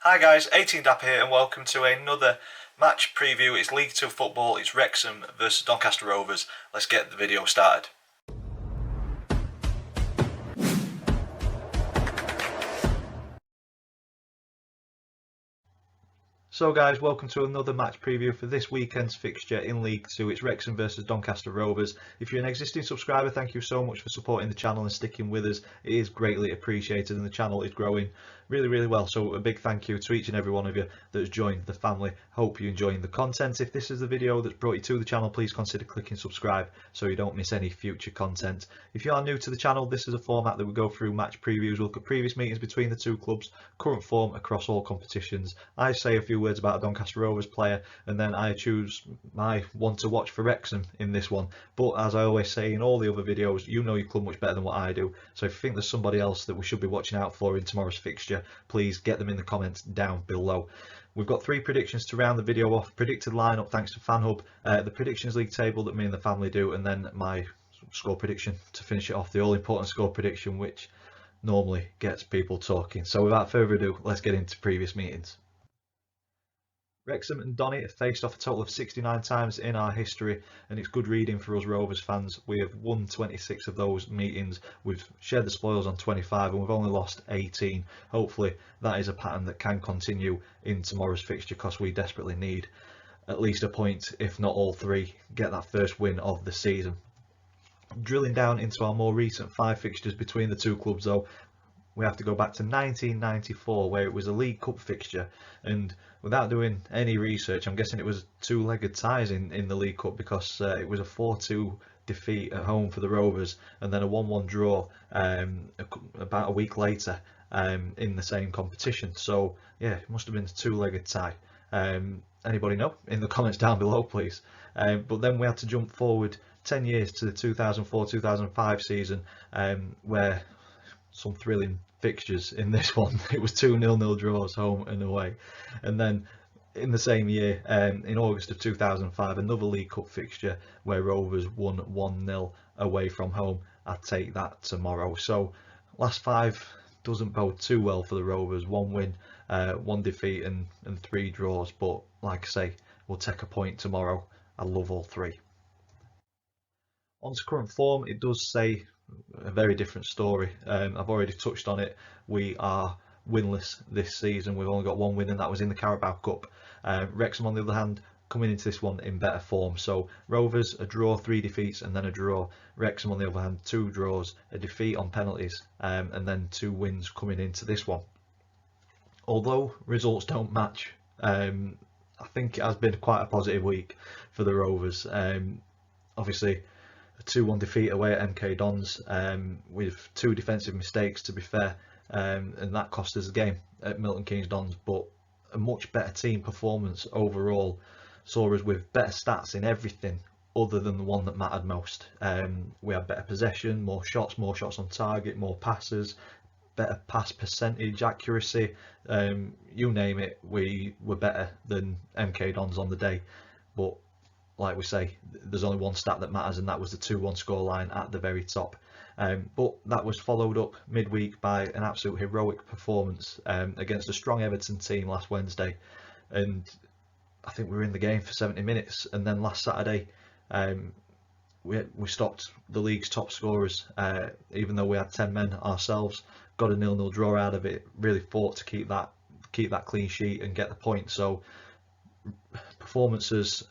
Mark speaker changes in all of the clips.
Speaker 1: Hi guys, 18 Dapper here and welcome to another match preview. It's League 2 football, it's Wrexham versus Doncaster Rovers. Let's get the video started. So guys, welcome to another match preview for this weekend's fixture in League 2. It's Wrexham versus Doncaster Rovers. If you're an existing subscriber, thank you so much for supporting the channel and sticking with us. It is greatly appreciated and the channel is growing really well. So a big thank you to each and every one of you that has joined the family. Hope you're enjoying the content. If this is the video that's brought you to the channel, please consider clicking subscribe so you don't miss any future content. If you are new to the channel, this is a format that we go through match previews. We'll look at previous meetings between the two clubs, current form across all competitions. I say a few words about a Doncaster Rovers player and then I choose my one to watch for Wrexham in this one. But as I always say in all the other videos, you know your club much better than what I do. So if you think there's somebody else that we should be watching out for in tomorrow's fixture, please get them in the comments down below. We've got three predictions to round the video off. Predicted lineup thanks to FanHub, the predictions league table that me and the family do, and then my score prediction to finish it off, the all important score prediction which normally gets people talking. So without further ado, let's get into previous meetings. Wrexham and Donny have faced off a total of 69 times in our history, and it's good reading for us Rovers fans. We have won 26 of those meetings, we've shared the spoils on 25 and we've only lost 18. Hopefully that is a pattern that can continue in tomorrow's fixture because we desperately need at least a point, if not all three, get that first win of the season. Drilling down into our more recent 5 fixtures between the two clubs though, we have to go back to 1994 where it was a League Cup fixture, and without doing any research I'm guessing it was two-legged ties in the League Cup because it was a 4-2 defeat at home for the Rovers and then a 1-1 draw about a week later in the same competition. So yeah, it must have been a two-legged tie. Anybody know? In the comments down below please. But then we had to jump forward 10 years to the 2004-2005 season where some thrilling fixtures in this one. It was 2 0-0 draws home and away, and then in the same year in August of 2005 another League Cup fixture where Rovers won 1-0 away from home. I'd take that tomorrow. So last 5 doesn't bode too well for the Rovers. 1 win, 1 defeat and 3 draws, but like I say, we'll take a point tomorrow. I love all 3. On to current form, it does say a very different story. I've already touched on it. We are winless this season. We've only got 1 win and that was in the Carabao Cup. Wrexham on the other hand coming into this one in better form. So Rovers a draw, 3 defeats and then a draw. Wrexham on the other hand 2 draws, a defeat on penalties and then 2 wins coming into this one. Although results don't match, I think it has been quite a positive week for the Rovers. Obviously a 2-1 defeat away at MK Dons with 2 defensive mistakes to be fair, and that cost us the game at Milton Keynes Dons, but a much better team performance overall saw us with better stats in everything other than the one that mattered most. We had better possession, more shots on target, more passes, better pass percentage, accuracy, you name it, we were better than MK Dons on the day. But like we say, there's only one stat that matters and that was the 2-1 scoreline at the very top. But that was followed up midweek by an absolute heroic performance against a strong Everton team last Wednesday, and I think we were in the game for 70 minutes and then last Saturday we stopped the league's top scorers, even though we had 10 men ourselves, got a 0-0 draw out of it, really fought to keep that clean sheet and get the point. So performances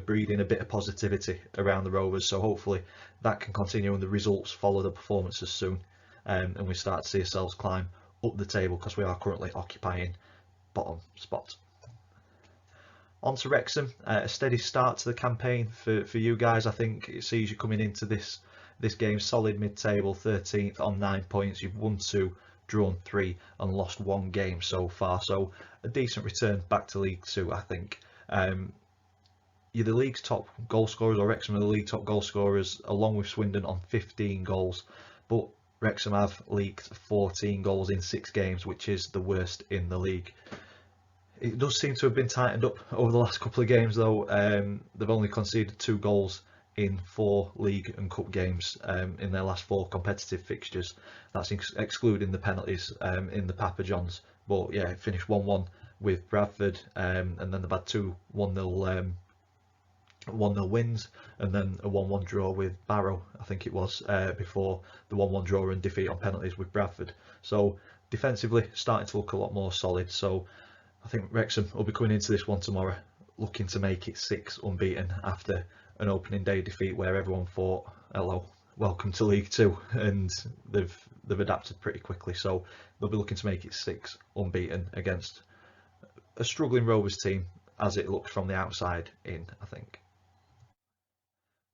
Speaker 1: breeding a bit of positivity around the Rovers, so hopefully that can continue and the results follow the performances soon, and we start to see ourselves climb up the table because we are currently occupying bottom spot. On to Wrexham, a steady start to the campaign for you guys. I think it sees you coming into this game solid mid-table, 13th on 9 points. You've won 2, drawn 3 and lost 1 game so far, so a decent return back to League 2 I think. You're the league's top goal scorers, or Wrexham are the league top goal scorers along with Swindon on 15 goals, but Wrexham have leaked 14 goals in 6 games, which is the worst in the league. It does seem to have been tightened up over the last couple of games though. They've only conceded 2 goals in 4 league and cup games in their last 4 competitive fixtures. That's excluding the penalties in the Papa John's but yeah, it finished 1-1 with Bradford, and then they've had two 1-0 wins, and then a 1-1 draw with Barrow, I think it was, before the 1-1 draw and defeat on penalties with Bradford. So defensively starting to look a lot more solid. So I think Wrexham will be coming into this one tomorrow looking to make it 6 unbeaten after an opening day defeat where everyone thought, hello, welcome to League Two, and they've adapted pretty quickly. So they'll be looking to make it 6 unbeaten against a struggling Rovers team as it looks from the outside in, I think.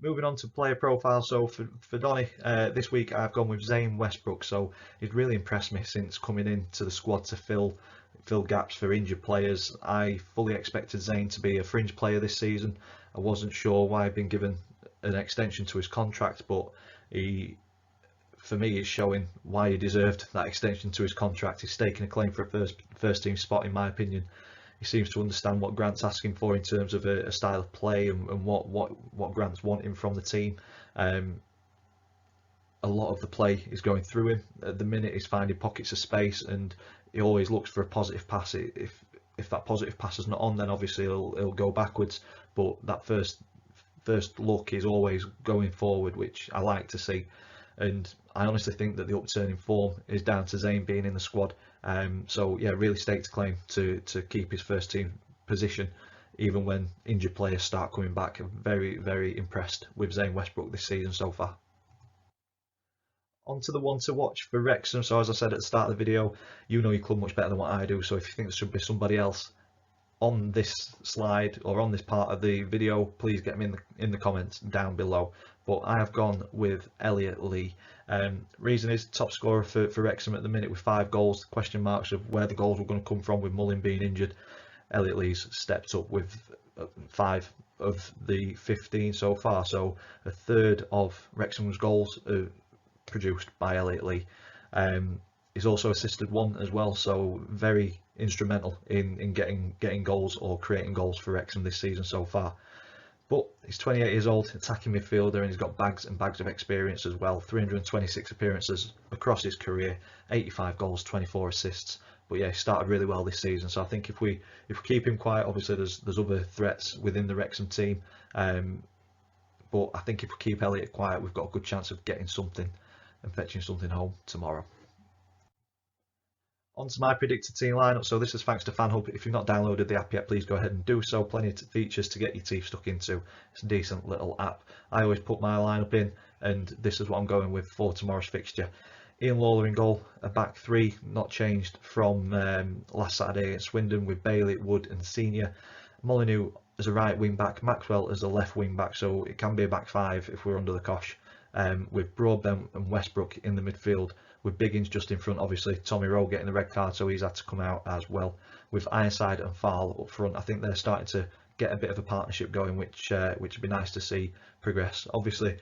Speaker 1: Moving on to player profile, so for Donny, this week I've gone with Zane Westbrook. So he's really impressed me since coming into the squad to fill gaps for injured players. I fully expected Zane to be a fringe player this season. I wasn't sure why he'd been given an extension to his contract, but he, for me, is showing why he deserved that extension to his contract. He's staking a claim for a first team spot, in my opinion. He seems to understand what Grant's asking for in terms of a style of play and what Grant's wanting from the team. A lot of the play is going through him. At the minute, he's finding pockets of space, and he always looks for a positive pass. If that positive pass is not on, then obviously he'll go backwards. But that first look is always going forward, which I like to see. And I honestly think that the upturn in form is down to Zane being in the squad. So yeah, really staked a claim to keep his first team position, even when injured players start coming back. I'm very, very impressed with Zane Westbrook this season so far. On to the one to watch for Wrexham. So as I said at the start of the video, you know your club much better than what I do. So if you think there should be somebody else on this slide or on this part of the video, please get me in the comments down below. But I have gone with Elliot Lee. Reason is top scorer for Wrexham at the minute with 5 goals. Question marks of where the goals were going to come from with Mullin being injured. Elliot Lee's stepped up with 5 of the 15 so far. So a third of Wrexham's goals are produced by Elliot Lee. He's also assisted 1 as well, so very instrumental in getting goals or creating goals for Wrexham this season so far. But he's 28 years old, attacking midfielder, and he's got bags and bags of experience as well. 326 appearances across his career, 85 goals, 24 assists. But yeah, he started really well this season. So I think if we keep him quiet, obviously there's other threats within the Wrexham team. But I think if we keep Elliot quiet, we've got a good chance of getting something and fetching something home tomorrow. On to my predicted team lineup. So this is thanks to FanHub. If you've not downloaded the app yet, please go ahead and do so. Plenty of features to get your teeth stuck into. It's a decent little app. I always put my lineup in, and this is what I'm going with for tomorrow's fixture. Ian Lawler in goal, a back 3, not changed from last Saturday against Swindon, with Bailey, Wood and Senior. Molyneux as a right wing back, Maxwell as a left wing back, so it can be a back 5 if we're under the cosh. With Broadbent and Westbrook in the midfield, with Biggins just in front. Obviously Tommy Rowe getting the red card, so he's had to come out as well. With Ironside and Farl up front, I think they're starting to get a bit of a partnership going, which would be nice to see progress. Obviously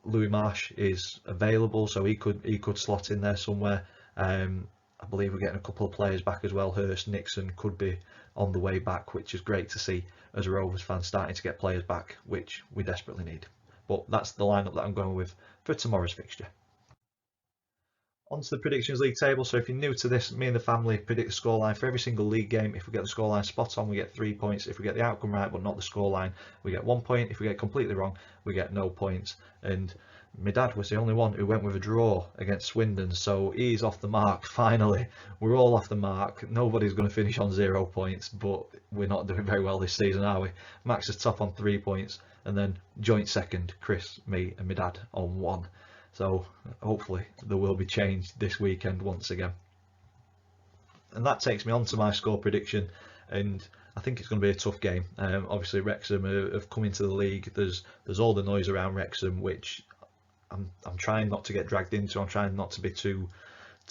Speaker 1: Louis Marsh is available, so he could slot in there somewhere. I believe we're getting a couple of players back as well. Hurst, Nixon could be on the way back, which is great to see as a Rovers fan, starting to get players back, which we desperately need. But that's the lineup that I'm going with for tomorrow's fixture. On to the Predictions League table. So if you're new to this, me and the family predict the scoreline for every single league game. If we get the scoreline spot on, we get 3 points. If we get the outcome right but not the scoreline, we get 1 point. If we get it completely wrong, we get no points. And my dad was the only one who went with a draw against Swindon, so he's off the mark finally. We're all off the mark. Nobody's going to finish on 0 points, but we're not doing very well this season, are we? Max is top on 3 points, and then joint second, Chris, me and my dad on 1. So hopefully there will be change this weekend once again. And that takes me on to my score prediction, and I think it's going to be a tough game. Obviously Wrexham have come into the league. There's all the noise around Wrexham, which I'm trying not to get dragged into. I'm trying not to be too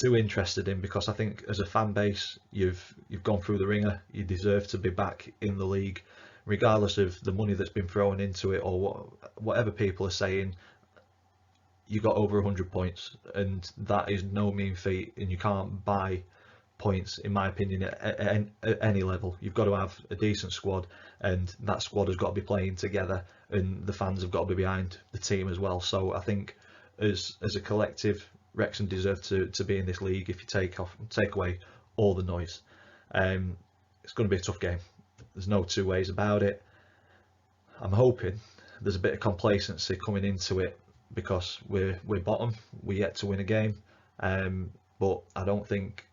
Speaker 1: interested in, because I think as a fan base you've gone through the ringer. You deserve to be back in the league, regardless of the money that's been thrown into it or whatever people are saying. You got over 100 points, and that is no mean feat, and you can't buy points, in my opinion, at any level. You've got to have a decent squad, and that squad has got to be playing together, and the fans have got to be behind the team as well. So I think as a collective, Wrexham deserve to be in this league if you take away all the noise. It's going to be a tough game. There's no two ways about it. I'm hoping there's a bit of complacency coming into it because we're bottom. We're yet to win a game, but I don't think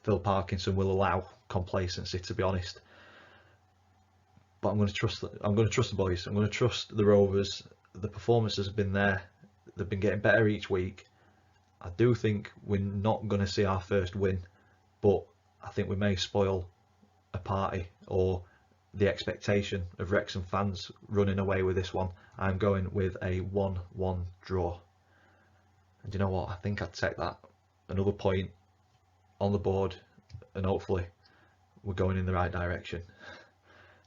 Speaker 1: Phil Parkinson will allow complacency, to be honest. But I'm going to trust. I'm going to trust the boys. I'm going to trust the Rovers. The performances have been there. They've been getting better each week. I do think we're not going to see our first win, but I think we may spoil a party or the expectation of Wrexham fans running away with this one. I'm going with a 1-1 draw. And you know what? I think I'd take that. Another point on the board, and hopefully we're going in the right direction.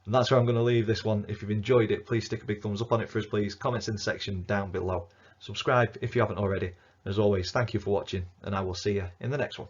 Speaker 1: And that's where I'm going to leave this one. If you've enjoyed it, please stick a big thumbs up on it for us, please. Comments in the section down below. Subscribe if you haven't already. As always, thank you for watching, and I will see you in the next one.